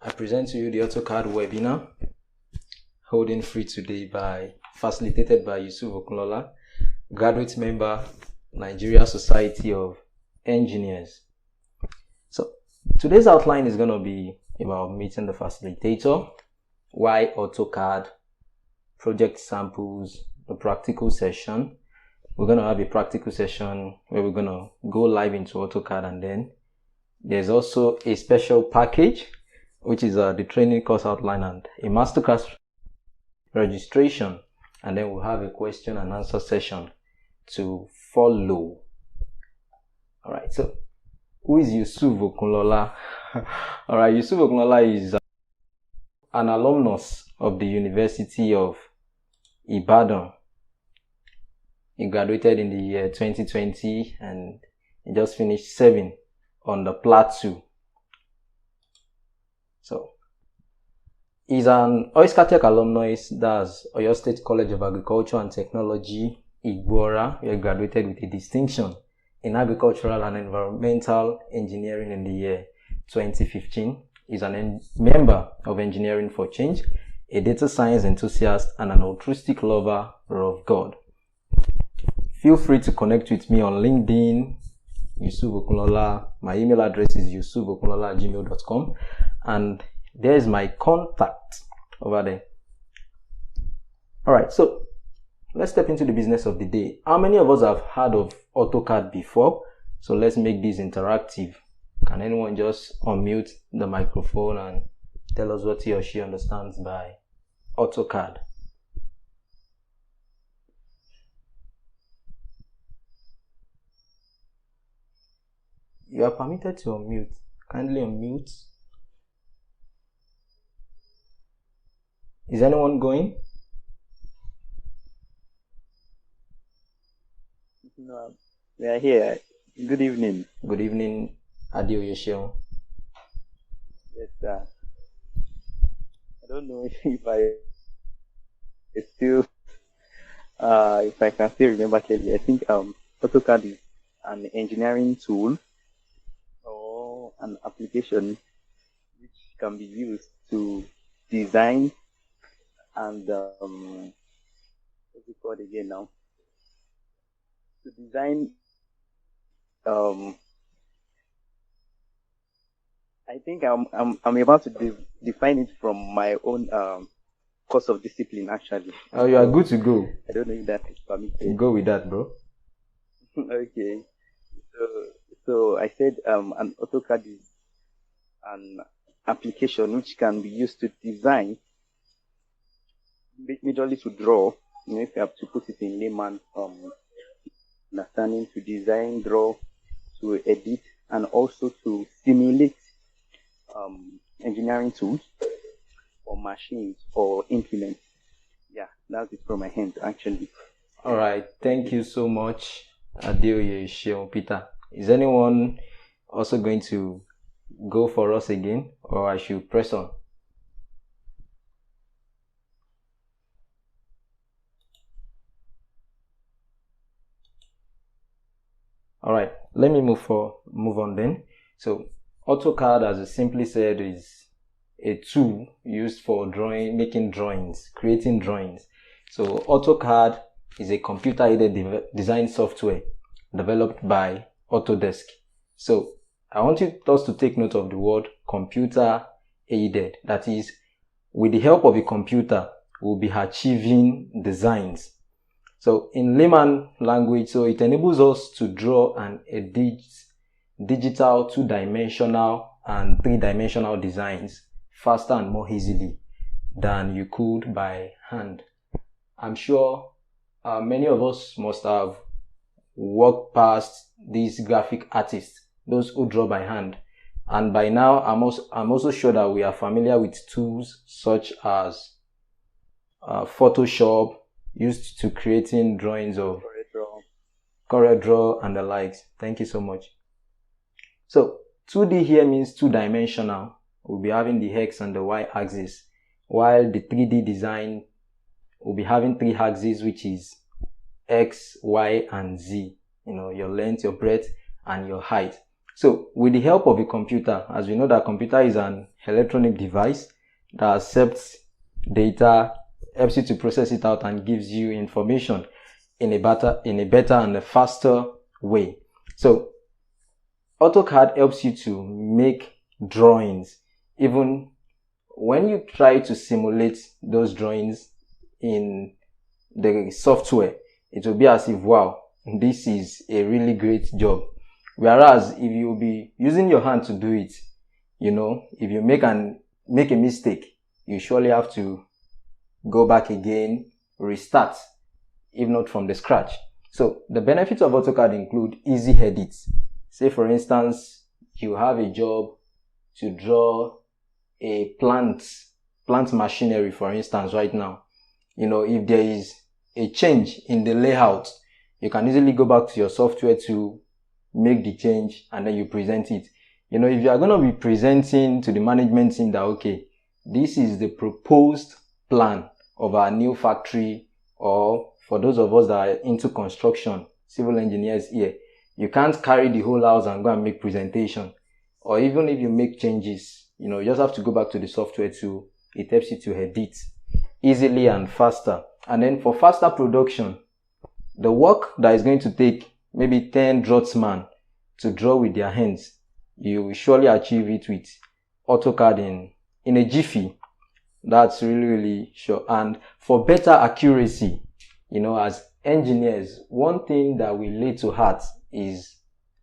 I present to you the AutoCAD webinar holding free today facilitated by Yusuf Okunlola, graduate member, Nigeria Society of Engineers. So today's outline is going to be about meeting the facilitator, why AutoCAD, project samples, the practical session. We're going to have a practical session where we're going to go live into AutoCAD, and then there's also a special package, which is the training course outline and a Masterclass registration. And then we'll have a question and answer session to follow. All right, so who is Yusuf Okunlola? All right, Yusuf Okunlola is an alumnus of the University of Ibadan. He graduated in the year 2020 and he just finished 7 on the plateau. So he's an AutoCAD alumnus, that's Oyo State College of Agriculture and Technology, Igbora. He graduated with a distinction in agricultural and environmental engineering in the year 2015. He's a member of Engineering for Change, a data science enthusiast, and an altruistic lover of God. Feel free to connect with me on LinkedIn, Yusuf Okunlola. My email address is yusufokunlola@gmail.com, and there's my contact over there. All right, so let's step into the business of the day. How many of us have heard of AutoCAD before? So let's make this interactive. Can anyone just unmute the microphone and tell us what he or she understands by AutoCAD? You are permitted to unmute. Kindly unmute. Is anyone going? No, we are here. Good evening. Good evening, Adio Yeshio. Yes, sir. I don't know if I can still remember clearly. I think AutoCAD is an engineering tool or an application which can be used to design and what's it called again now? To design I think I'm about to define it from my own course of discipline actually. Oh, you are good to go. I don't know if that is permitted. Go with that, bro. Okay. So I said an AutoCAD is an application which can be used to design, majorly to draw. You know, if you have to put it in layman understanding, to design, draw, to edit, and also to simulate engineering tools or machines or implements. Yeah, that's it from my hand actually. All right, thank you so much, Adeoye Sheon Peter. Is anyone also going to go for us again, or I should press on? All right, let me move on then. So AutoCAD, as I simply said, is a tool used for making drawings, creating drawings. So AutoCAD is a computer-aided design software developed by AUTODESK. So I want us to take note of the word computer-aided. That is, with the help of a computer, we'll be achieving designs. So in layman language, so it enables us to draw and edit digital 2-dimensional and 3-dimensional designs faster and more easily than you could by hand. I'm sure many of us must have walked past these graphic artists, those who draw by hand. And by now, I'm also sure that we are familiar with tools such as Photoshop, used to creating drawings of CorelDRAW and the likes. Thank you so much. So 2D here means 2-dimensional. We'll be having the X and the Y axis, while the 3D design will be having 3 axes, which is X, Y, and Z. You know, your length, your breadth, and your height. So with the help of a computer, as we know that computer is an electronic device that accepts data, helps you to process it out and gives you information in a better and a faster way. So AutoCAD helps you to make drawings. Even when you try to simulate those drawings in the software, it will be as if, wow, this is a really great job. Whereas if you be using your hand to do it, if you make a mistake, you surely have to go back again, restart, if not from the scratch. So the benefits of AutoCAD include easy edits. Say for instance, you have a job to draw a plant machinery, for instance, right now. If there is a change in the layout, you can easily go back to your software to make the change and then you present it. If you are going to be presenting to the management team that, okay, this is the proposed plan of our new factory, or for those of us that are into construction, civil engineers here, you can't carry the whole house and go and make presentation. Or even if you make changes, you just have to go back to the software it helps you to edit easily and faster. And then for faster production, the work that is going to take maybe 10 draughtsmen to draw with their hands, you will surely achieve it with AutoCAD in a jiffy. That's really, really sure. And for better accuracy, as engineers, one thing that we lay to heart is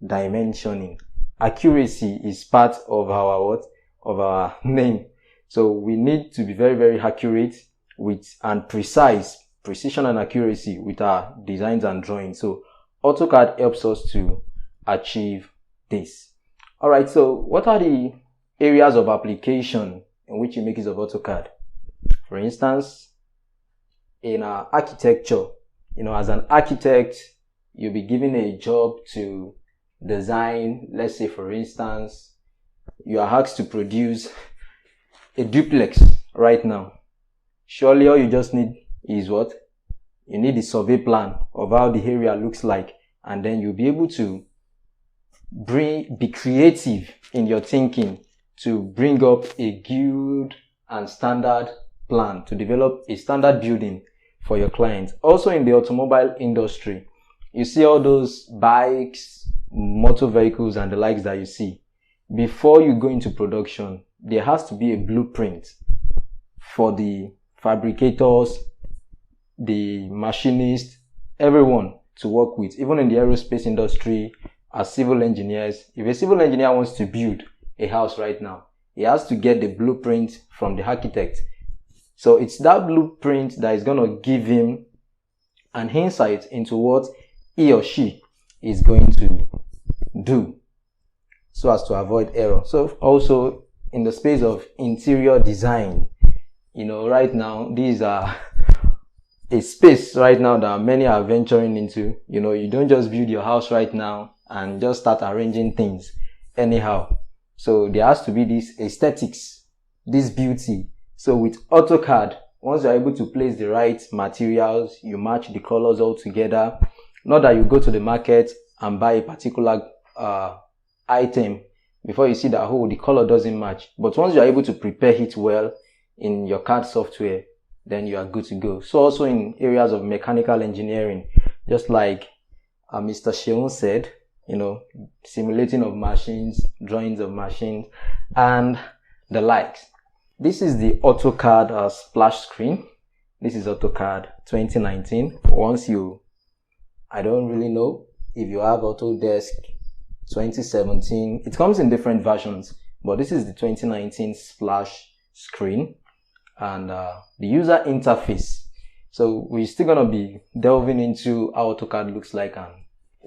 dimensioning. Accuracy is part of our name. So we need to be very, very accurate and precision and accuracy with our designs and drawings. So AutoCAD helps us to achieve this. Alright, so what are the areas of application in which you make use of AutoCAD? For instance, in architecture, as an architect, you'll be given a job to design. Let's say, for instance, you are asked to produce a duplex right now. Surely all you just need is what? You need the survey plan of how the area looks like, and then you'll be able to be creative in your thinking to bring up a good and standard plan, to develop a standard building for your clients. Also in the automobile industry, you see all those bikes, motor vehicles and the likes that you see. Before you go into production, there has to be a blueprint for the fabricators, the machinists, everyone to work with. Even in the aerospace industry, as civil engineers, if a civil engineer wants to build a house right now, he has to get the blueprint from the architect. So it's that blueprint that is going to give him an insight into what he or she is going to do so as to avoid error. So also in the space of interior design, right now, these are a space right now that many are venturing into. You don't just build your house right now and just start arranging things anyhow. So there has to be this aesthetics, this beauty. So with AutoCAD, once you're able to place the right materials, you match the colors all together. Not that you go to the market and buy a particular item before you see that, oh, the color doesn't match. But once you're able to prepare it well in your CAD software, then you are good to go. So also in areas of mechanical engineering, just like Mr. Sheon said, simulating of machines, drawings of machines, and the likes. This is the AutoCAD splash screen. This is AutoCAD 2019. I don't really know if you have AutoDesk 2017. It comes in different versions, but this is the 2019 splash screen and the user interface. So we're still going to be delving into how AutoCAD looks like, and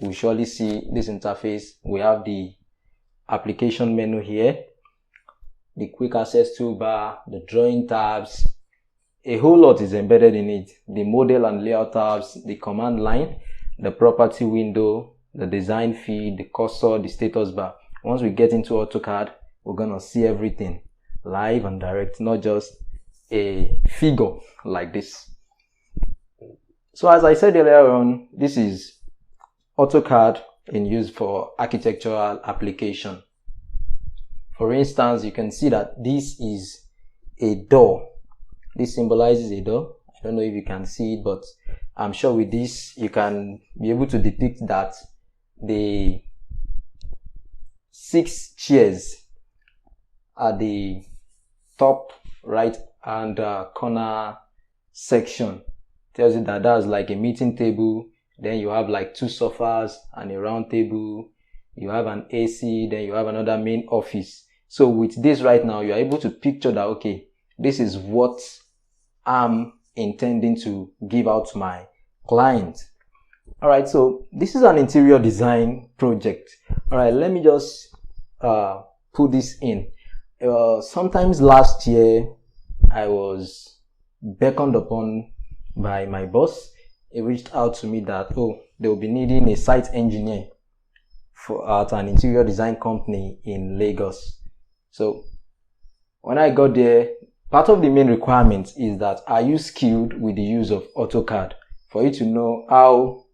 we surely see this interface. We have the application menu here, the quick access toolbar, the drawing tabs. A whole lot is embedded in it. The model and layout tabs, the command line, the property window, the design feed, the cursor, the status bar. Once we get into AutoCAD, we're going to see everything live and direct, not just a figure like this. So as I said earlier on, this is AutoCAD in use for architectural application. For instance, you can see that this is a door. This symbolizes a door. I don't know if you can see it, but I'm sure with this you can be able to depict that the 6 chairs at the top right hand corner section tells you that that's like a meeting table. Then you have like 2 sofas and a round table. You have an AC, then you have another main office. So with this right now, you are able to picture that, okay, this is what I'm intending to give out to my client. All right, so this is an interior design project. All right, let me just put this in. Sometimes last year, I was beckoned upon by my boss. He reached out to me that, they will be needing a site engineer at an interior design company in Lagos. So when I got there, part of the main requirement is that are you skilled with the use of AutoCAD? For you to know how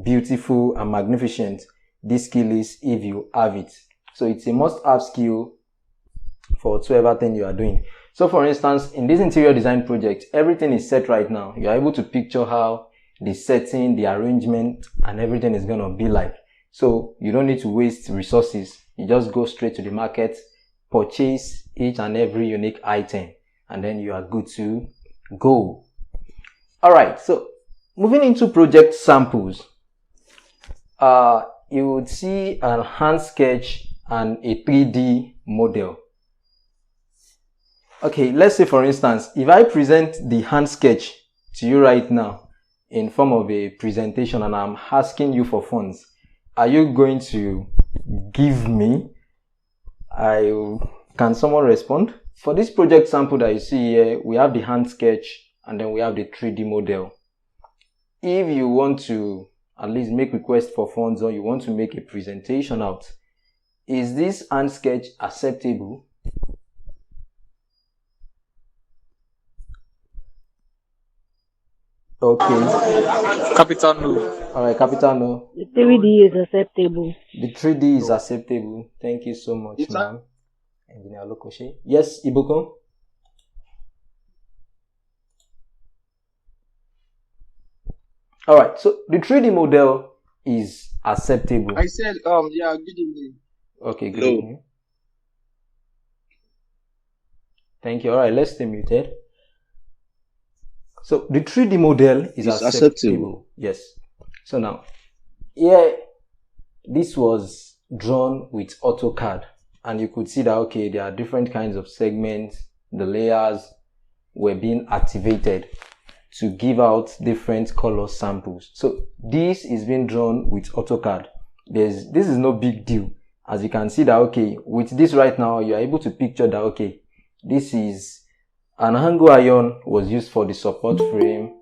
beautiful and magnificent this skill is if you have it. So it's a must-have skill for whatever thing you are doing. So for instance, in this interior design project, everything is set right now. You are able to picture how the setting, the arrangement, and everything is going to be like. So you don't need to waste resources. You just go straight to the market, purchase each and every unique item, and then you are good to go. All right, so moving into project samples, you would see a hand sketch and a 3D model. Okay, let's say for instance, if I present the hand sketch to you right now in form of a presentation and I'm asking you for funds, are you going to give me? Can someone respond? For this project sample that you see here, we have the hand sketch and then we have the 3D model. If you want to at least make request for funds or you want to make a presentation out, is this hand sketch acceptable? Okay. Capital no. Alright, capital no. The 3D is acceptable. The 3D is acceptable. Thank you so much, ma'am. Engineer Lokoshe. Yes, Iboko? Alright, so the 3D model is acceptable. I said, yeah, good evening. Okay, good evening. Thank you. Alright, let's stay muted. So the 3D model is acceptable. Yes. So now, here, this was drawn with AutoCAD. And you could see that, okay, there are different kinds of segments. The layers were being activated to give out different color samples. So this is being drawn with AutoCAD. This is no big deal. As you can see that, okay, with this right now, you are able to picture that, okay, this is an angle iron was used for the support frame.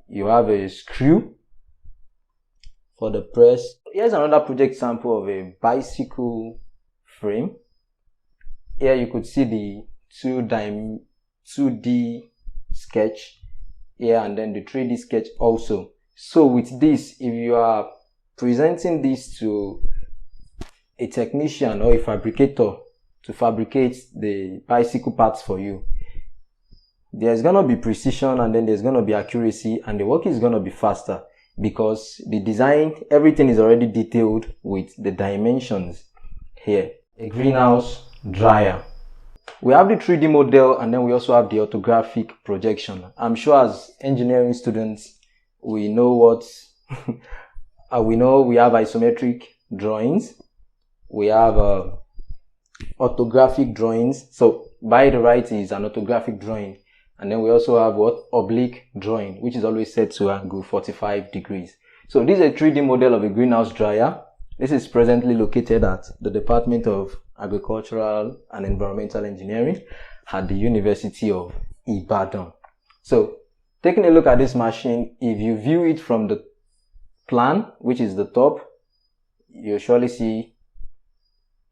You have a screw for the press. Here's another project sample of a bicycle frame. Here you could see the 2D sketch here and then the 3D sketch also. So with this, if you are presenting this to a technician or a fabricator to fabricate the bicycle parts for you, there's going to be precision and then there's going to be accuracy and the work is going to be faster because the design, everything is already detailed with the dimensions here. A greenhouse dryer. We have the 3D model and then we also have the orthographic projection. I'm sure as engineering students, we know what we have isometric drawings. We have orthographic drawings. So by the right is an orthographic drawing. And then we also have what? Oblique drawing, which is always set to angle 45 degrees. So this is a 3D model of a greenhouse dryer. This is presently located at the Department of Agricultural and Environmental Engineering at the University of Ibadan. So taking a look at this machine, if you view it from the plan, which is the top, you surely see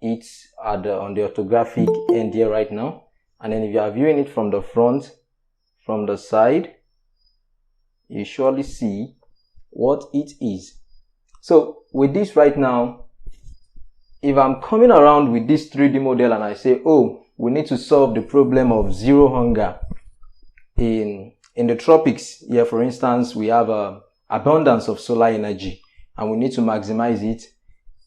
it on the orthographic end here right now. And then if you are viewing it from the front, from the side, you surely see what it is. So with this right now, if I'm coming around with this 3D model and I say, oh, we need to solve the problem of zero hunger in the tropics. Here, for instance, we have abundance of solar energy and we need to maximize it.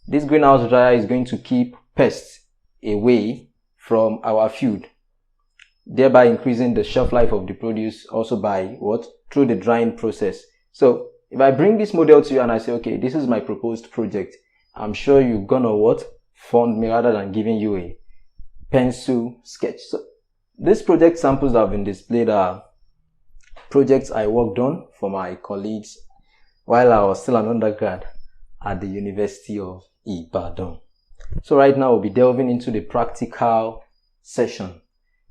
This greenhouse dryer is going to keep pests away from our food, thereby increasing the shelf life of the produce, also by what? Through the drying process. So if I bring this model to you and I say, okay, this is my proposed project, I'm sure you're gonna what? Fund me rather than giving you a pencil sketch. So these project samples that have been displayed are projects I worked on for my colleagues while I was still an undergrad at the University of Ibadan. So right now we'll be delving into the practical session.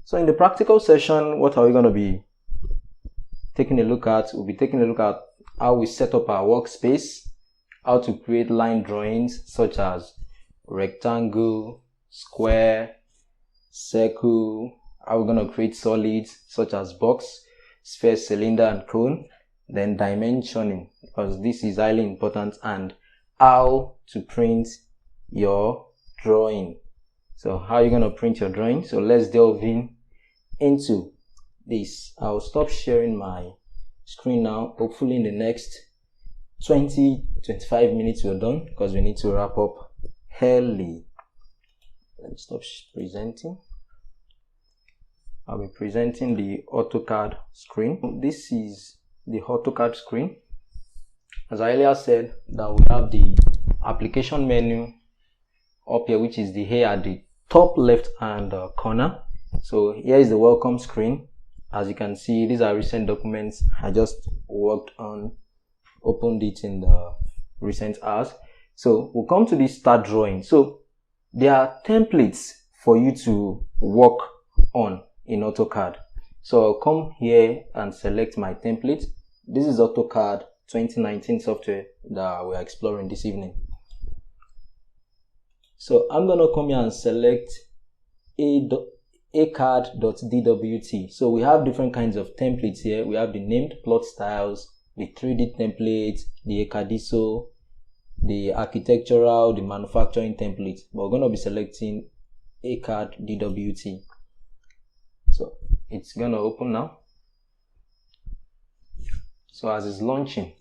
So in the practical session, what are we going to be taking a look at? We'll be taking a look at how we set up our workspace, how to create line drawings such as rectangle, square, circle, how we're going to create solids such as box, sphere, cylinder, and cone, then dimensioning, because this is highly important, and how to print your drawing. So how are you going to print your drawing? So let's delve into this. I'll stop sharing my screen now. Hopefully in the next 20-25 minutes we're done, because we need to wrap up early. Let me stop presenting. I'll be presenting the AutoCAD screen. This is the AutoCAD screen. As I earlier said, that we have the application menu up here, which is the here at the top left hand corner. So here is the welcome screen. As you can see, these are recent documents I just worked on, opened it in the recent hours. So we'll come to this start drawing. So there are templates for you to work on in AutoCAD. So I'll come here and select my template. This is AutoCAD 2019 software that we're exploring this evening. So I'm going to come here and select ACAD.dwt. So we have different kinds of templates here. We have the named plot styles, the 3D templates, the ACADISO, the architectural, the manufacturing template. But we're going to be selecting ACAD.dwt. So it's going to open now. So as it's launching,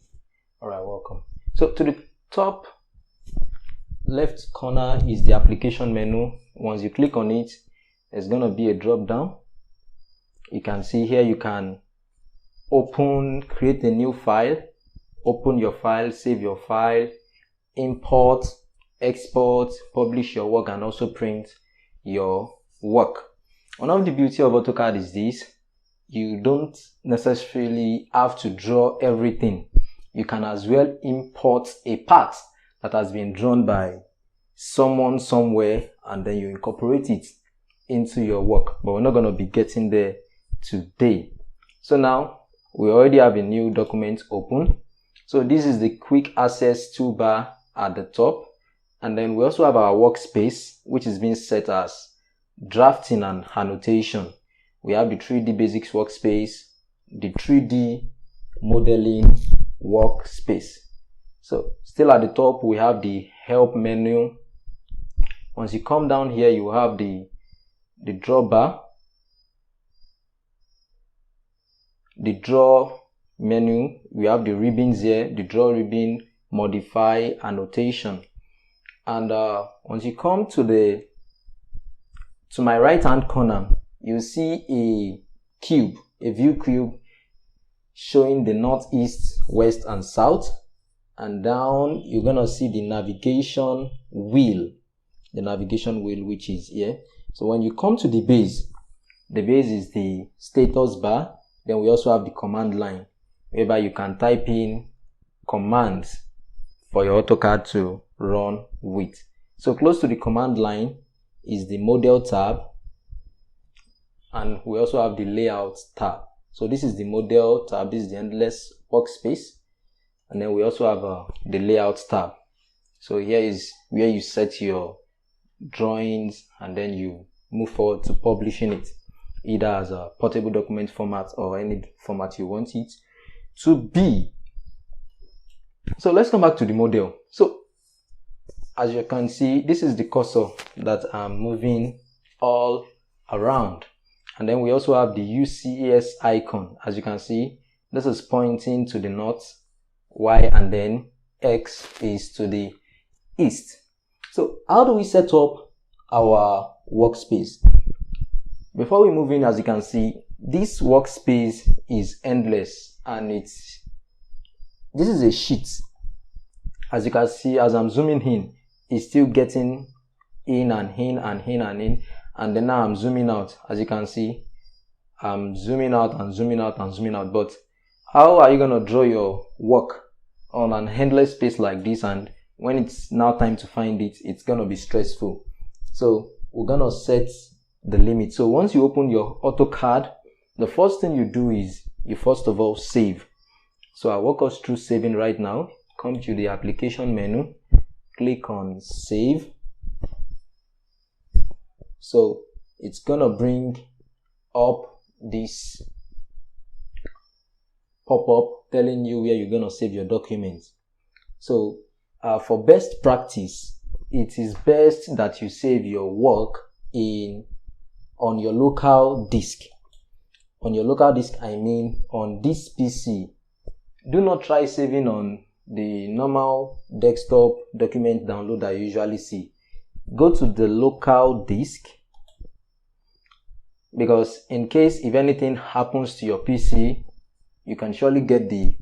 all right, welcome. So to the top left corner is the application menu. Once you click on it, there's going to be a drop down. You can see here you can open, create a new file, open your file, save your file, import, export, publish your work, and also print your work. One of the beauty of AutoCAD is this: you don't necessarily have to draw everything. You can as well import a part that has been drawn by someone somewhere, and then you incorporate it into your work. But we're not going to be getting there today. So now we already have a new document open. So this is the quick access toolbar at the top. And then we also have our workspace, which is being set as drafting and annotation. We have the 3D basics workspace, the 3D modeling workspace. So still at the top, we have the help menu. Once you come down here, you have the draw bar, the draw menu. We have the ribbons here, the draw ribbon, modify, annotation. And once you come to my right hand corner, you see a cube, a view cube showing the north, east, west, and south. And down you're gonna see the navigation wheel, which is here. So when you come to the base is the status bar. Then we also have the command line, whereby you can type in commands for your AutoCAD to run with. So close to the command line is the model tab, and we also have the layout tab. So this is the model tab, this is the endless workspace, and then we also have the layout tab. So here is where you set your drawings, and then you move forward to publishing it, either as a portable document format or any format you want it to be. So let's come back to the model. So as you can see, this is the cursor that I'm moving all around. And then we also have the UCS icon. As you can see, this is pointing to the north, Y, and then X is to the east. So how do we set up our workspace? Before we move in, as you can see, this workspace is endless, and this is a sheet. As you can see, as I'm zooming in, it's still getting in and in and in and in, and then now I'm zooming out. As you can see, I'm zooming out and zooming out and zooming out. But how are you going to draw your work on an endless space like this, and when it's now time to find it, it's going to be stressful? So we're going to set the limit. So once you open your AutoCAD, the first thing you do is you first of all save. So I'll walk us through saving right now. Come to the application menu, click on save. So it's gonna bring up this pop-up telling you where you're gonna save your document. So for best practice, it is best that you save your work on your local disk. On your local disk, I mean on this PC. Do not try saving on the normal desktop document download that you usually see. Go to the local disk, because in case if anything happens to your PC, you can surely get the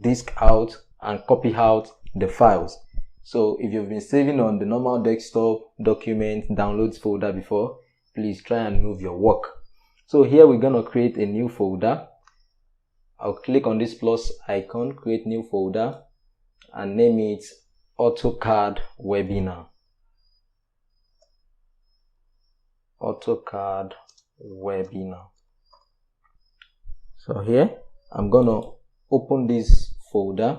disk out and copy out the files. So if you've been saving on the normal desktop document downloads folder before, please try and move your work. So here we're going to create a new folder. I'll click on this plus icon, create new folder, and name it AutoCAD Webinar. AutoCAD Webinar. So here, I'm going to open this folder.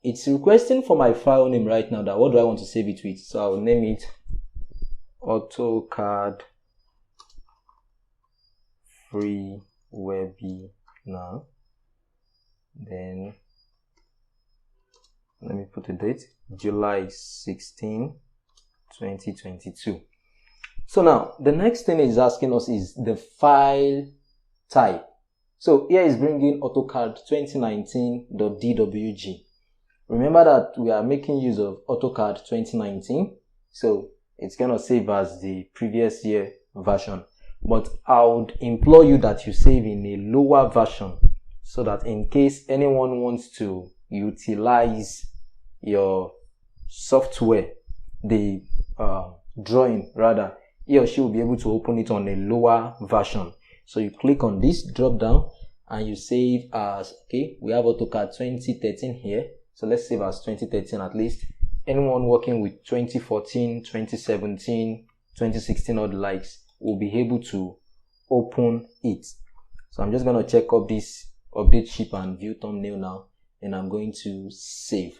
It's requesting for my file name right now, that what do I want to save it with. So I'll name it AutoCAD Free Webinar. Then let me put a date, July 16, 2022. So now the next thing it's asking us is the file type. So here is bringing AutoCAD 2019.dwg. Remember that we are making use of AutoCAD 2019, so it's going to save as the previous year version. But I would implore you that you save in a lower version, so that in case anyone wants to utilize your software, the drawing rather, he or she will be able to open it on a lower version. So you click on this drop down and you save as, okay, we have AutoCAD 2013 here. So let's save as 2013 at least. Anyone working with 2014, 2017, 2016 or the likes will be able to open it. So I'm just going to check up this update ship and view thumbnail now, and I'm going to save.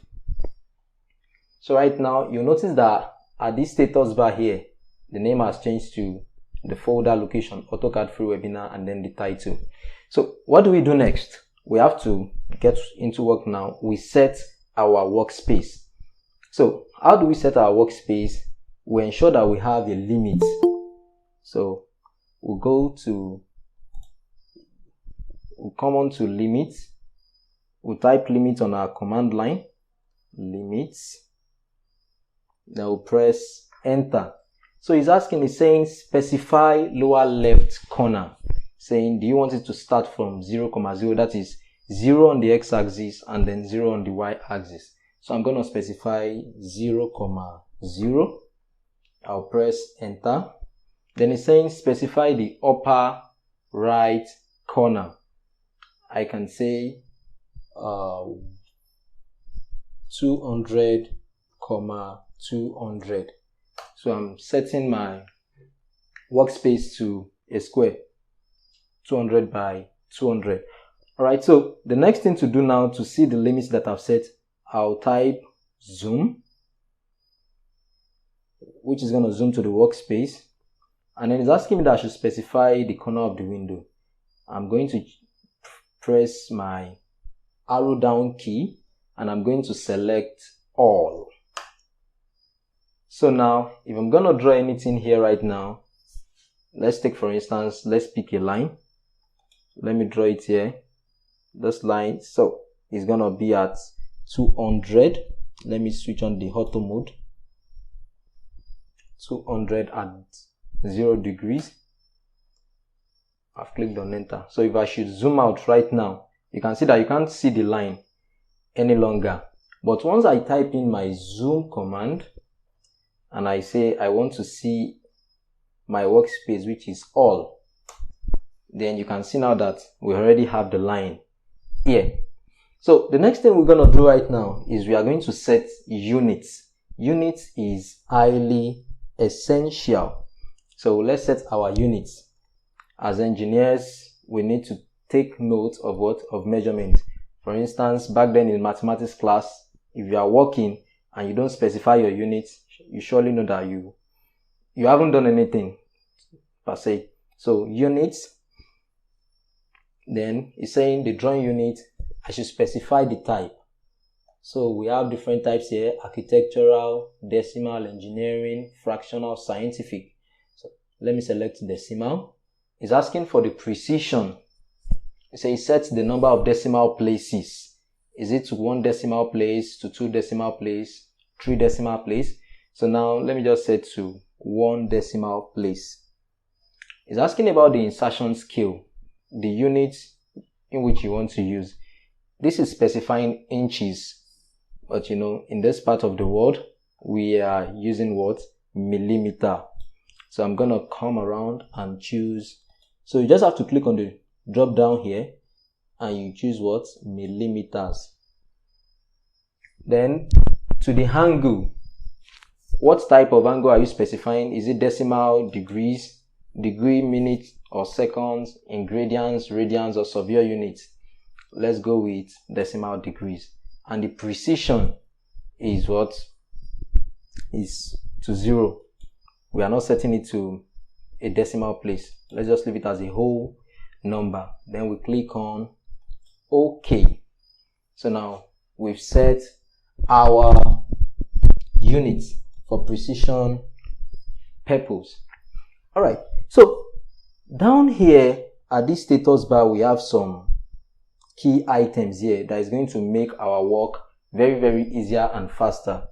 So right now you'll notice that at this status bar here, the name has changed to the folder location, AutoCAD Free Webinar, and then the title. So what do we do next? We have to get into work now. We set our workspace. So how do we set our workspace? We ensure that we have a limit. So we'll come on to limit. We'll type limit on our command line, limits. Then we'll press enter. So it's saying specify lower left corner, saying do you want it to start from 0, 0, that is 0 on the x-axis and then 0 on the y-axis. So I'm going to specify 0, 0. I'll press enter. Then it's saying specify the upper right corner. I can say 200, 200. So I'm setting my workspace to a square, 200 by 200. Alright, so the next thing to do now to see the limits that I've set, I'll type zoom, which is going to zoom to the workspace. And then it's asking me that I should specify the corner of the window. I'm going to press my arrow down key and I'm going to select all. So now, if I'm going to draw anything here right now, let's take for instance, let's pick a line. Let me draw it here. This line, so it's going to be at 200. Let me switch on the auto mode. 200 at 0 degrees. I've clicked on enter. So if I should zoom out right now, you can see that you can't see the line any longer. But once I type in my zoom command and I say I want to see my workspace, which is all, then you can see now that we already have the line here. So the next thing we're going to do right now is we are going to set units. Units is highly essential. So let's set our units. As engineers, we need to take note of what? Of measurement. For instance, back then in mathematics class, if you are working and you don't specify your units, you surely know that you haven't done anything per se. So units, then it's saying the drawing unit, I should specify the type. So we have different types here: architectural, decimal, engineering, fractional, scientific. So let me select decimal. It's asking for the precision. It says set the number of decimal places. Is it to 1 decimal place, to 2 decimal place, 3 decimal place? So now let me just set to 1 decimal place. It's asking about the insertion scale, the unit in which you want to use. This is specifying inches, but you know, in this part of the world, we are using what? Millimeter. So I'm gonna come around and choose. So you just have to click on the drop down here and you choose what? Millimeters. Then to the angle, what type of angle are you specifying? Is it decimal, degrees, degree, minutes or seconds, ingredients, radians or severe units? Let's go with decimal degrees. And the precision is what? Is to 0. We are not setting it to a decimal place. Let's just leave it as a whole number. Then we click on OK. So now we've set our units for precision purpose. All right. So down here at this status bar, we have some key items here that is going to make our work very, very easier and faster.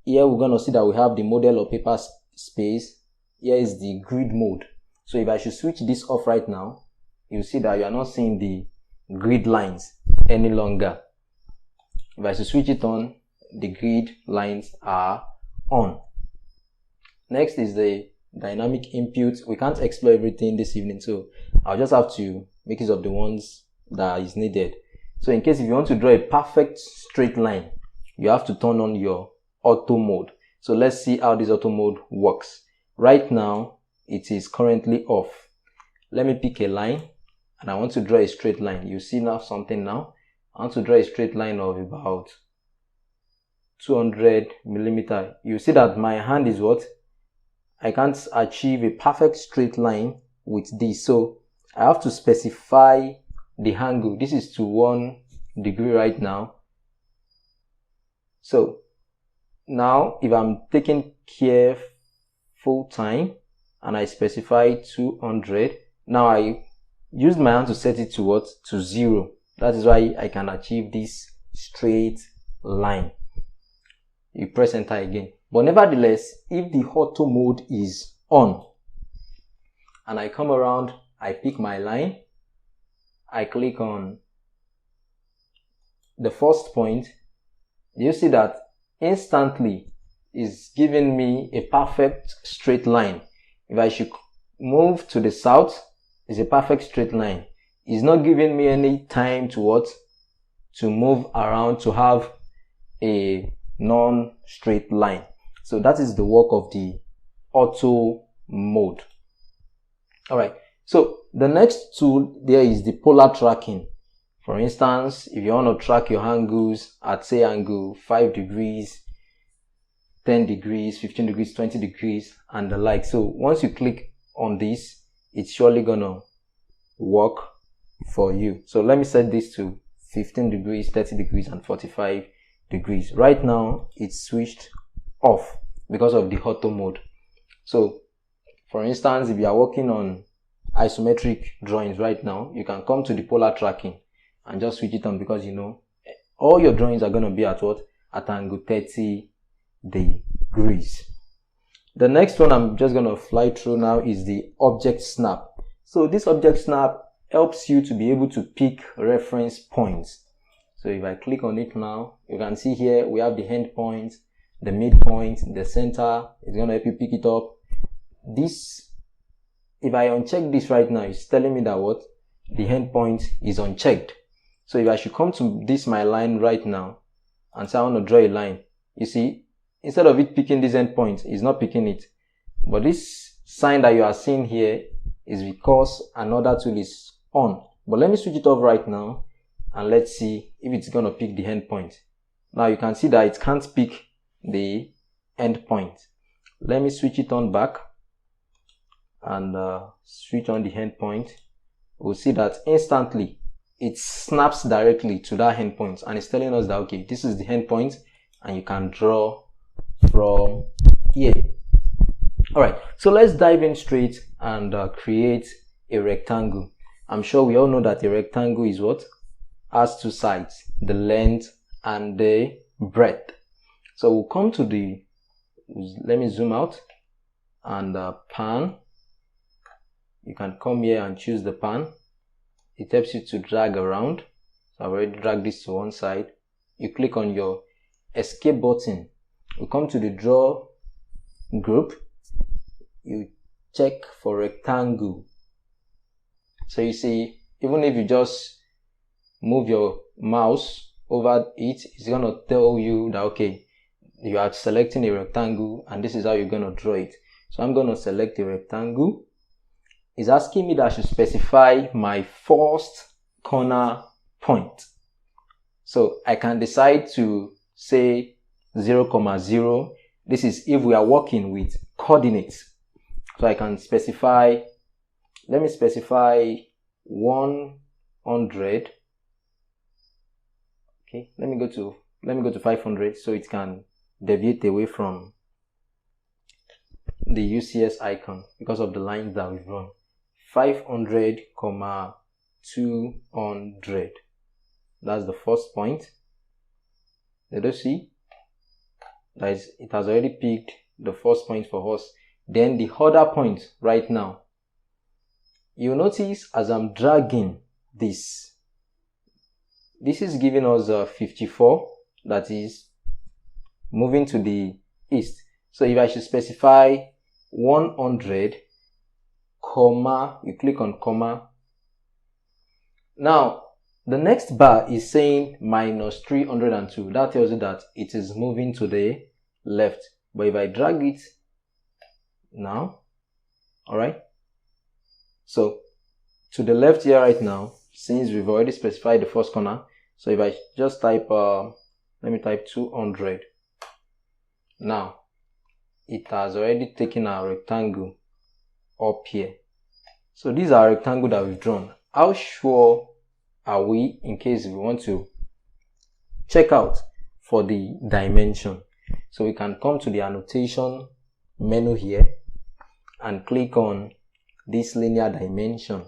Here we're going to see that we have the model or paper space. Here is the grid mode. So if I should switch this off right now, you'll see that you are not seeing the grid lines any longer. If I should switch it on, the grid lines are on. Next is the dynamic input. We can't explore everything this evening, so I'll just have to make use of the ones that is needed. So in case if you want to draw a perfect straight line, you have to turn on your auto mode. So let's see how this auto mode works. Right now, it is currently off. Let me pick a line and I want to draw a straight line. You see now something now. I want to draw a straight line of about 200 millimeter. You see that my hand is what? I can't achieve a perfect straight line with this. So I have to specify the angle. This is to 1 degree right now. So now if I'm taking care full time and I specify 200, now I use my hand to set it to what? To 0. That is why I can achieve this straight line. You press enter again. But nevertheless, if the auto mode is on and I come around, I pick my line, I click on the first point, you see that instantly is giving me a perfect straight line. If I should move to the south, it's a perfect straight line. It's not giving me any time to what? To move around, to have a non-straight line. So that is the work of the auto mode. All right. So the next tool there is the polar tracking. For instance, if you want to track your angles at say angle 5 degrees, 10 degrees, 15 degrees, 20 degrees, and the like. So once you click on this, it's surely gonna work for you. So let me set this to 15 degrees, 30 degrees, and 45 degrees. Right now, it's switched off because of the auto mode. So, for instance, if you are working on isometric drawings right now, you can come to the polar tracking and just switch it on, because you know all your drawings are going to be at what? At angle 30 degrees. The next one I'm just going to fly through now is the object snap. So this object snap helps you to be able to pick reference points. So if I click on it now, you can see here we have the end point, the midpoint, the center. It's going to help you pick it up. This, if I uncheck this right now, it's telling me that what? The end point is unchecked. So if I should come to this my line right now and say I want to draw a line, you see, instead of it picking this end point, it's not picking it. But this sign that you are seeing here is because another tool is on. But let me switch it off right now and let's see if it's going to pick the end point. Now you can see that it can't pick the end point. Let me switch it on back and switch on the end point. We'll see that instantly it snaps directly to that end point, and it's telling us that okay, this is the end point and you can draw from here. Alright, so let's dive in straight and create a rectangle. I'm sure we all know that a rectangle is what? Has two sides, the length and the breadth. So we'll come to the, let me zoom out and pan. You can come here and choose the pan. It helps you to drag around. So I've already dragged this to one side. You click on your escape button. You come to the draw group. You check for rectangle. So you see, even if you just move your mouse over it, it's going to tell you that okay, you are selecting a rectangle and this is how you're going to draw it. So I'm going to select a rectangle. It's asking me that I should specify my first corner point. So I can decide to say 0,0. This is if we are working with coordinates. So I can specify, let me specify 100. Okay, let me go to 500 so it can deviate away from the UCS icon because of the lines that we've run. 500, 200. That's the first point. Let us see. That is, it has already picked the first point for us. Then the other point right now. You'll notice as I'm dragging this is giving us 54. That is moving to the east. So if I should specify 100, comma, you click on comma. Now, the next bar is saying minus 302. That tells you that it is moving to the left. But if I drag it now, alright, so to the left here right now, since we've already specified the first corner, so if I just type, let me type 200. Now, it has already taken our rectangle up here. So these are rectangles that we've drawn. How sure are we in case we want to check out for the dimension? So we can come to the annotation menu here and click on this linear dimension.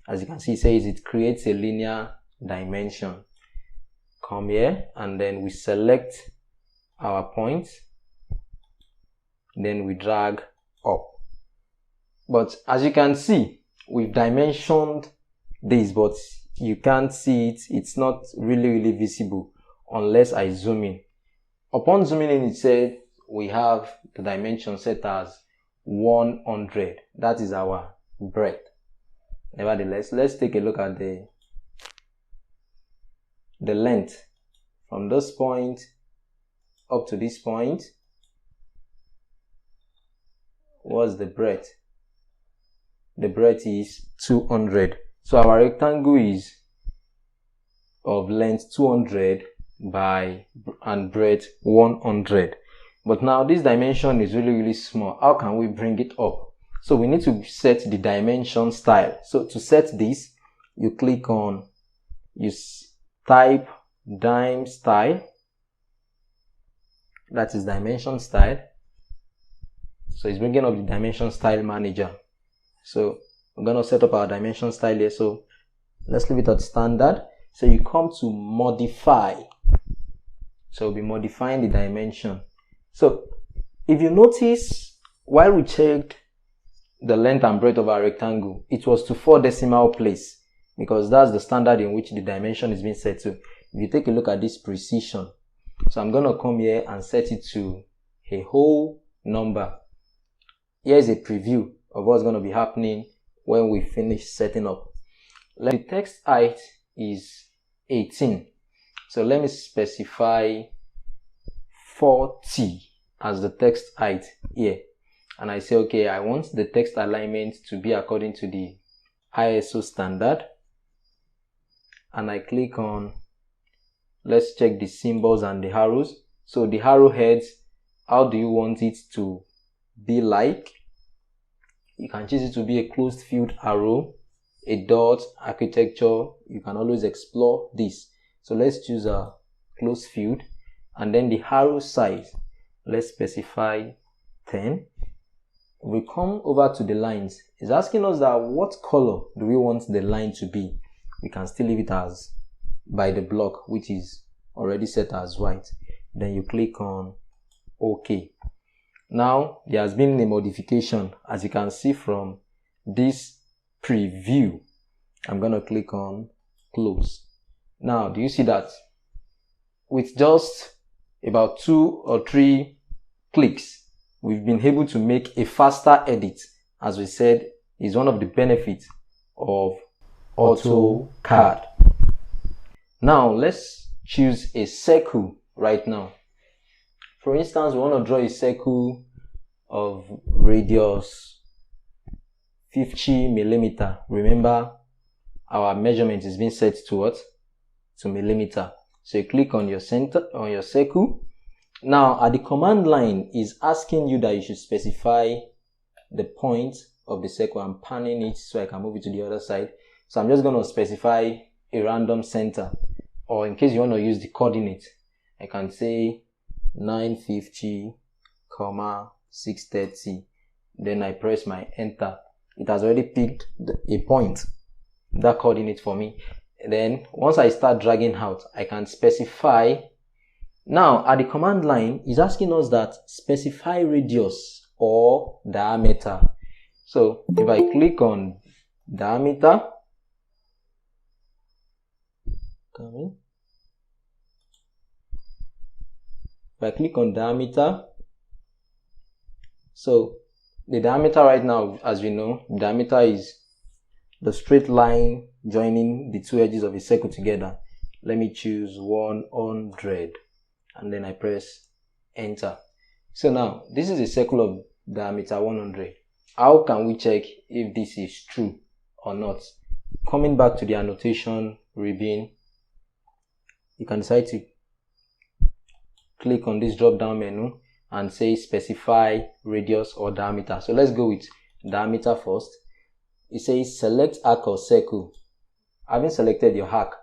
As you can see, it says it creates a linear dimension. Come here and then we select our point. Then we drag up. But as you can see, we've dimensioned this, but you can't see it. It's not really visible unless I zoom in. Upon zooming in, it said we have the dimension set as 100. That is our breadth. Nevertheless, let's take a look at the length from this point up to this point. What's the breadth? The breadth is 200. So our rectangle is of length 200 by and breadth 100. But now this dimension is really small. How can we bring it up? So we need to set the dimension style. So to set this, you click on you type dim style, that is dimension style. So it's bringing up the dimension style manager. So we're going to set up our dimension style here. So let's leave it at standard. So you come to modify. So we'll be modifying the dimension. So if you notice, while we checked the length and breadth of our rectangle, it was to 4 decimal place, because that's the standard in which the dimension is being set to. If you take a look at this precision, so I'm going to come here and set it to a whole number. Here's a preview of what's going to be happening when we finish setting up. The text height is 18. So let me specify 40 as the text height here. And I say, okay, I want the text alignment to be according to the ISO standard. And I click on, let's check the symbols and the arrows. So the arrow heads, how do you want it to be like? You can choose it to be a closed field arrow, a dot, architecture. You can always explore this. So let's choose a closed field. And then the arrow size, let's specify 10. We come over to the lines. It's asking us that what color do we want the line to be? We can still leave it as by the block, which is already set as white. Then you click on OK. Now there has been a modification, as you can see from this preview. I'm going to click on close. Now do you see that with just about 2 or 3 clicks, we've been able to make a faster edit? As we said, is one of the benefits of AutoCAD. Now let's choose a circle right now. For instance, we want to draw a circle of radius 50 millimeter. Remember, our measurement is being set to what? To millimeter. So you click on your center, on your circle. Now at the command line is asking you that you should specify the point of the circle. I'm panning it so I can move it to the other side. So I'm just going to specify a random center, or in case you want to use the coordinate, I can say 950, 630. Then I press my enter. It has already picked a point, that coordinate for me. And then once I start dragging out, I can specify. Now at the command line is asking us that specify radius or diameter. So if I click on diameter, if I click on diameter, so the diameter right now, as we know, diameter is the straight line joining the two edges of a circle together. Let me choose 100 and then I press enter. So now this is a circle of diameter 100. How can we check if this is true or not? Coming back to the annotation ribbon, you can decide to click on this drop down menu and say specify radius or diameter. So let's go with diameter first. It says select arc or circle. Having selected your arc,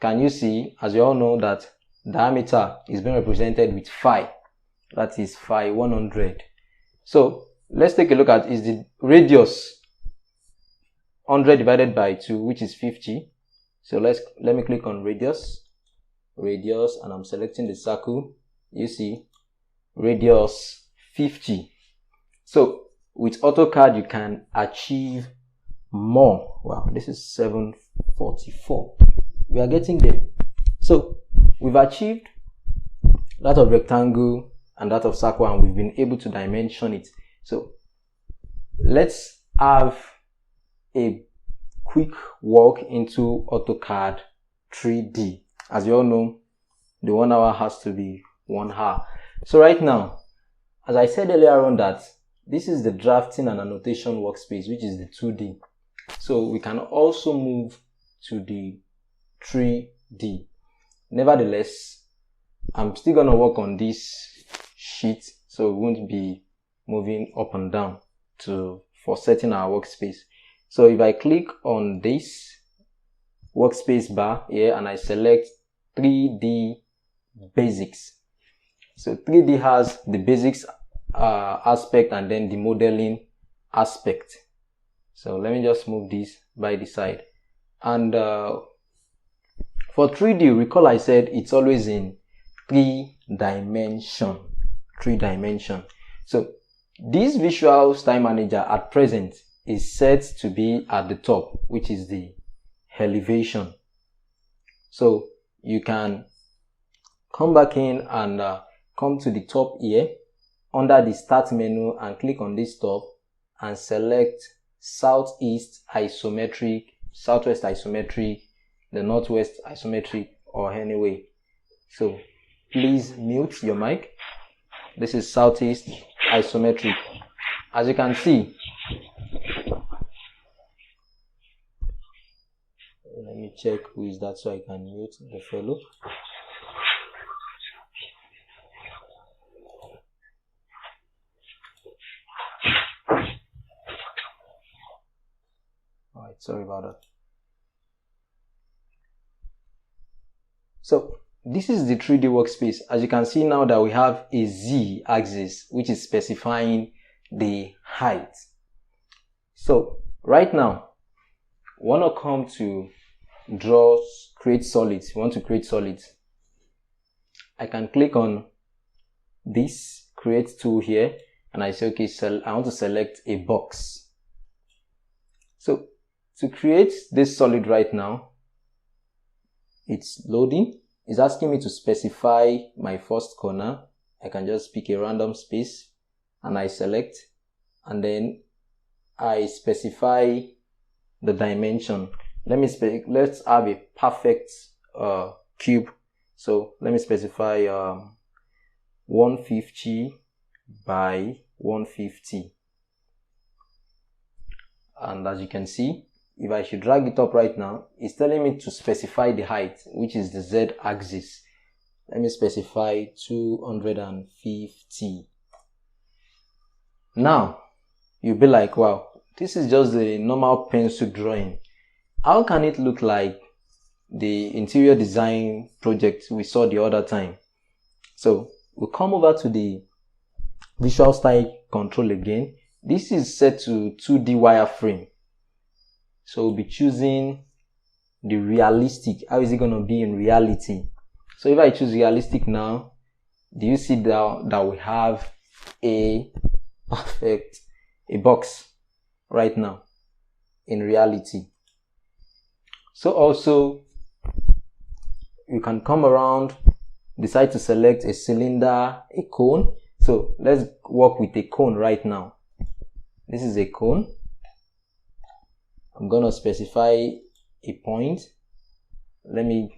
can you see, as you all know, that diameter is being represented with phi, that is phi 100. So let's take a look at, is the radius 100 divided by 2, which is 50. So let me click on radius, and I'm selecting the circle. You see radius 50. So with AutoCAD you can achieve more. Wow, this is 744. We are getting there. So we've achieved that of rectangle and that of circle, and we've been able to dimension it. So let's have a quick walk into AutoCAD 3D. As you all know, the 1 hour has to be 1 hour. So right now, as I said earlier on, that this is the drafting and annotation workspace, which is the 2D. So we can also move to the 3D. Nevertheless, I'm still going to work on this sheet, so we won't be moving up and down for setting our workspace. So if I click on this, workspace bar here and I select 3D basics. So 3D has the basics aspect and then the modeling aspect. So let me just move this by the side. And for 3D, recall I said it's always in 3 dimension. So this visual style manager at present is set to be at the top, which is the elevation. So you can come back in and come to the top here under the start menu and click on this top and select southeast isometric, southwest isometric, the northwest isometric, or anyway. So please mute your mic. This is southeast isometric. As you can see, let me check who is that so I can mute the fellow. Alright, sorry about that. So this is the 3D workspace. As you can see now that we have a Z axis, which is specifying the height. So right now, we want to come to create solids. We want to create solids. I can click on this create tool here and I say, okay, I want to select a box. So to create this solid right now, it's loading. It's asking me to specify my first corner. I can just pick a random space and I select, and then I specify the dimension. Let's have a perfect cube. So let me specify 150 by 150. And as you can see, if I should drag it up right now, it's telling me to specify the height, which is the Z axis. Let me specify 250. Now, you'll be like, wow, this is just a normal pencil drawing. How can it look like the interior design project we saw the other time? So we'll come over to the visual style control again. This is set to 2D wireframe. So we'll be choosing the realistic. How is it going to be in reality? So if I choose realistic now, do you see that we have a box right now in reality? So also you can come around, decide to select a cylinder, a cone. So let's work with a cone right now. This is a cone. I'm going to specify a point. Let me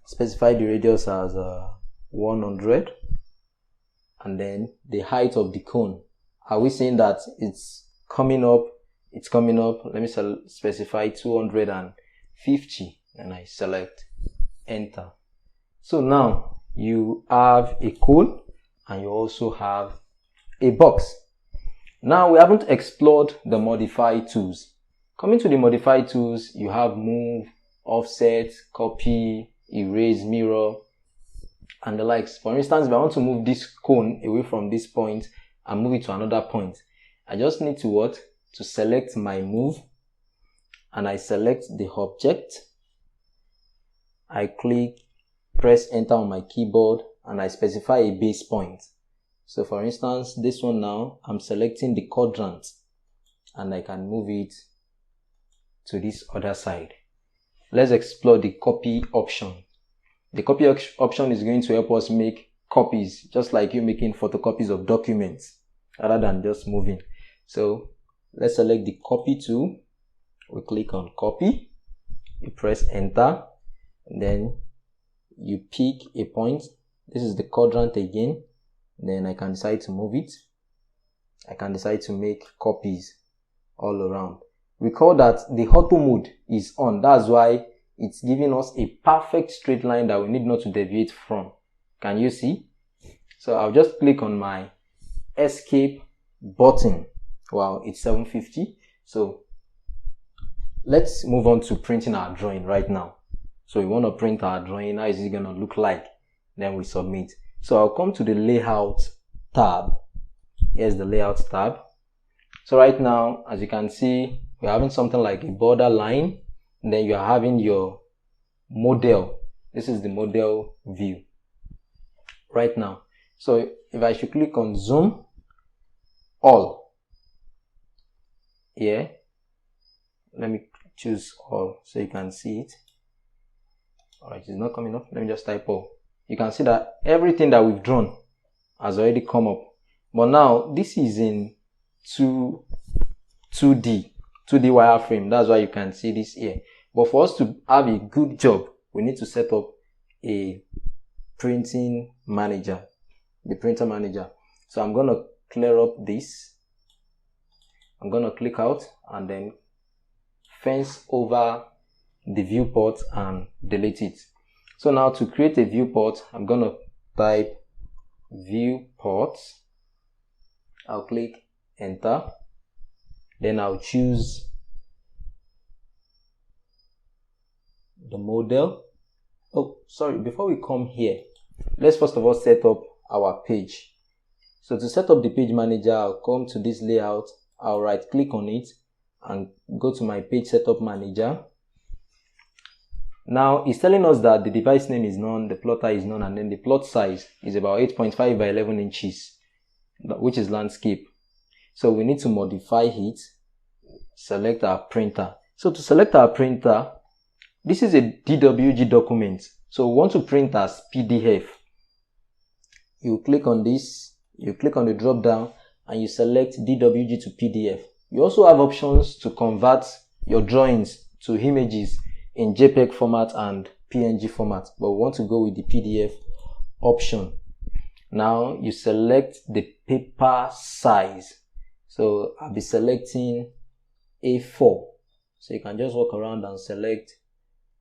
specify the radius as 100, and then the height of the cone. Are we saying that it's coming up? It's coming up. Let me specify 250 and I select enter. So now you have a cone and you also have a box. Now we haven't explored the modify tools. Coming to the modify tools, you have move, offset, copy, erase, mirror, and the likes. For instance, if I want to move this cone away from this point and move it to another point, I just need to select my move, and I select the object. I press enter on my keyboard, and I specify a base point. So for instance, this one now, I'm selecting the quadrant and I can move it to this other side. Let's explore the copy option. The copy option is going to help us make copies, just like you making photocopies of documents rather than just moving. So let's select the copy tool. We click on copy, you press enter, and then you pick a point. This is the quadrant again. Then I can decide to move it. I can decide to make copies all around. Recall that the auto mode is on. That's why it's giving us a perfect straight line that we need not to deviate from. Can you see? So I'll just click on my escape button. Wow, it's 750. So let's move on to printing our drawing right now. So we want to print our drawing. How is it going to look like? Then we submit. So I'll come to the layout tab. Here's the layout tab. So right now, as you can see, we're having something like a border line. And then you're having your model. This is the model view right now. So if I should click on zoom all, yeah, let me choose all so you can see it. All right, it's not coming up. Let me just type all. You can see that everything that we've drawn has already come up. But now this is in 2D wireframe. That's why you can see this here. But for us to have a good job, we need to set up a printing manager, the printer manager. So I'm going to clear up this. I'm going to click out and then fence over the viewport and delete it. So now to create a viewport, I'm going to type viewport. I'll click enter. Then I'll choose the model. Oh, sorry, before we come here, let's first of all set up our page. So to set up the page manager, I'll come to this layout. I'll right click on it and go to my page setup manager. Now it's telling us that the device name is none, the plotter is none, and then the plot size is about 8.5 by 11 inches, which is landscape. So we need to modify it. Select our printer. So to select our printer, this is a DWG document. So we want to print as PDF. You click on this, you click on the drop down, and you select DWG to PDF. You also have options to convert your drawings to images in JPEG format and PNG format, but we want to go with the PDF option. Now you select the paper size. So I'll be selecting A4. So you can just walk around and select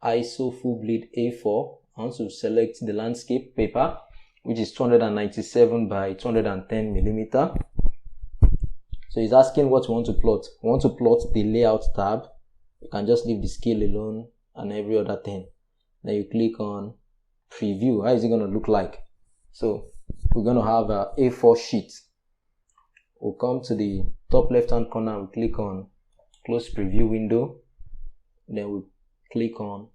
ISO full bleed A4. I want to select the landscape paper, which is 297 by 210 millimeter. So it's asking what we want to plot. We want to plot the layout tab. You can just leave the scale alone and every other thing. Then you click on preview. How is it going to look like? So we're going to have a A4 sheet. We'll come to the top left hand corner. We click on close preview window. Then we click on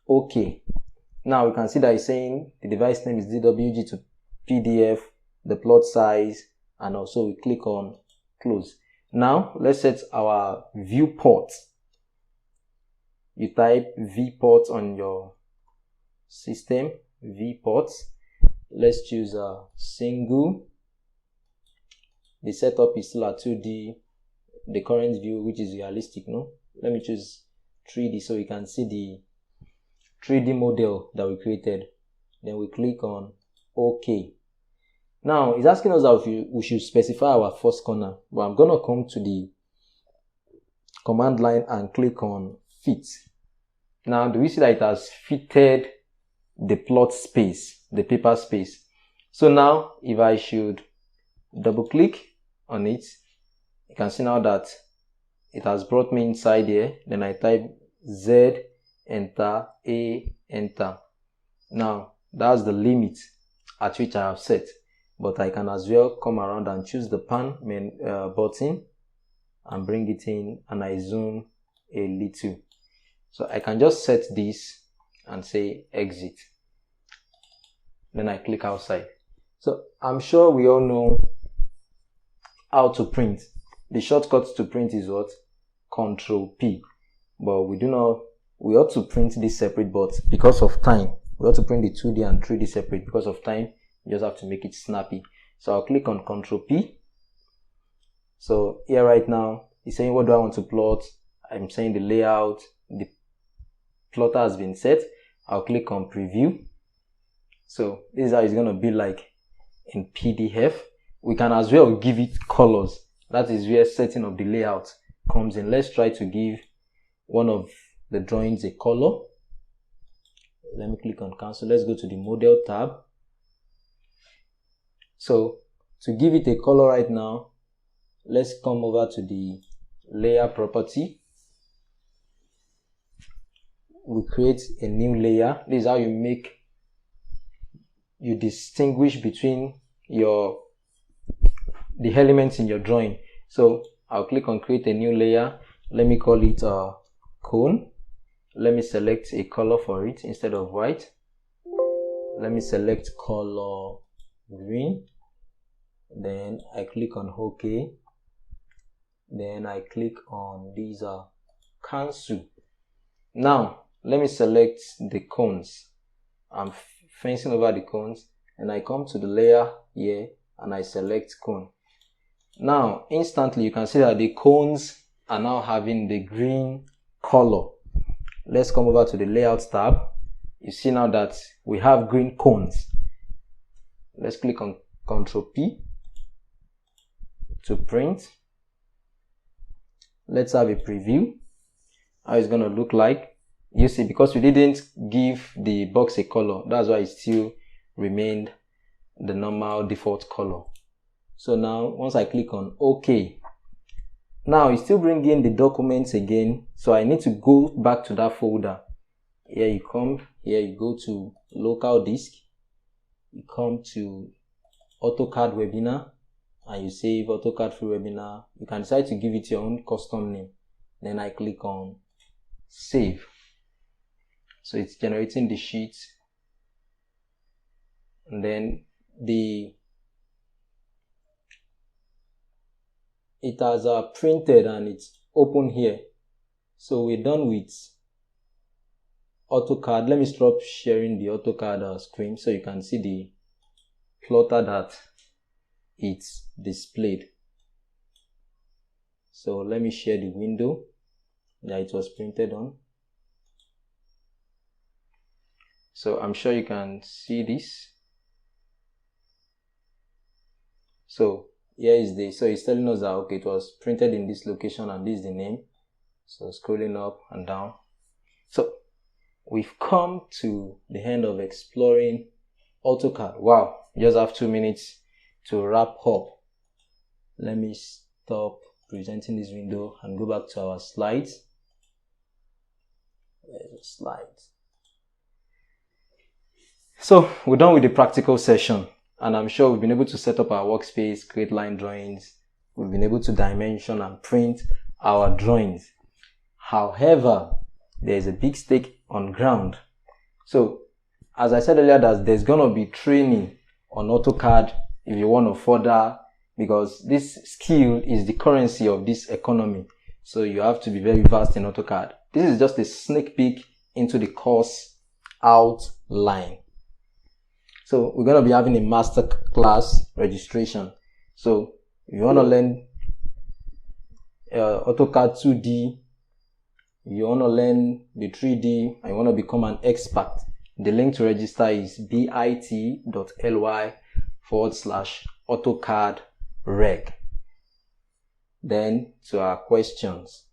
OK. Now we can see that it's saying the device name is DWG to PDF, the plot size, and also we click on close. Now let's set our viewport. You type viewport on your system, viewport. Let's choose a single. The setup is still at 2D. The current view, which is realistic, no? Let me choose 3D so you can see the 3D model that we created. Then we click on OK. Now it's asking us that we should specify our first corner, but I'm gonna come to the command line and click on fit. Now do we see that it has fitted the plot space, the paper space? So now if I should double click on it, you can see now that it has brought me inside here. Then I type Z, enter, A, enter. Now that's the limit at which I have set, but I can as well come around and choose the pan button and bring it in, and I zoom a little. So I can just set this and say exit. Then I click outside. So I'm sure we all know how to print. The shortcut to print is what? Control P. But we ought to print this separate, but because of time, we ought to print the 2D and 3D separate. Because of time, you just have to make it snappy. So I'll click on Control P. So here right now, it's saying what do I want to plot? I'm saying the layout, the plotter has been set. I'll click on preview. So this is how it's going to be like in PDF. We can as well give it colors. That is where setting of the layout comes in. Let's try to give one of the drawings a color. Let me click on cancel. Let's go to the model tab. So to give it a color right now, let's come over to the layer property. we create a new layer. This is how you distinguish between the elements in your drawing. So I'll click on create a new layer. Let me call it a cone. Let me select a color for it instead of white. Let me select color green. Then I click on OK. Then I click on these cancel. Now let me select the cones. I'm fencing over the cones, and I come to the layer here and I select cone. Now instantly you can see that the cones are now having the green color. Let's come over to the layout tab. You see now that we have green cones. Let's click on Ctrl P to print. Let's have a preview how it's going to look like. You see, because we didn't give the box a color, that's why it still remained the normal default color. So now once I click on OK, now it's still bringing the documents again, so I need to go back to that folder. Here you come, here you go to local disk, you come to AutoCAD webinar, and you save AutoCAD free webinar. You can decide to give it your own custom name. Then I click on save. So it's generating the sheet, and then it has printed and it's open here. So we're done with AutoCAD. Let me stop sharing the AutoCAD screen so you can see the plotter that it's displayed. So let me share the window that it was printed on. So I'm sure you can see this. So here is so it's telling us that okay, it was printed in this location and this is the name. So scrolling up and down. So we've come to the end of exploring AutoCAD. Wow, you just have 2 minutes to wrap up. Let me stop presenting this window and go back to our slides. There's the slides. So we're done with the practical session, and I'm sure we've been able to set up our workspace, create line drawings. We've been able to dimension and print our drawings. However, there's a big stake on ground. So as I said earlier, that there's going to be training on AutoCAD if you want to further, because this skill is the currency of this economy. So you have to be very versed in AutoCAD. This is just a sneak peek into the course outline. So we're going to be having a masterclass registration. So if you want to learn AutoCAD 2D, you want to learn the 3D, and you want to become an expert, the link to register is bit.ly/AutoCAD reg. Then to our questions.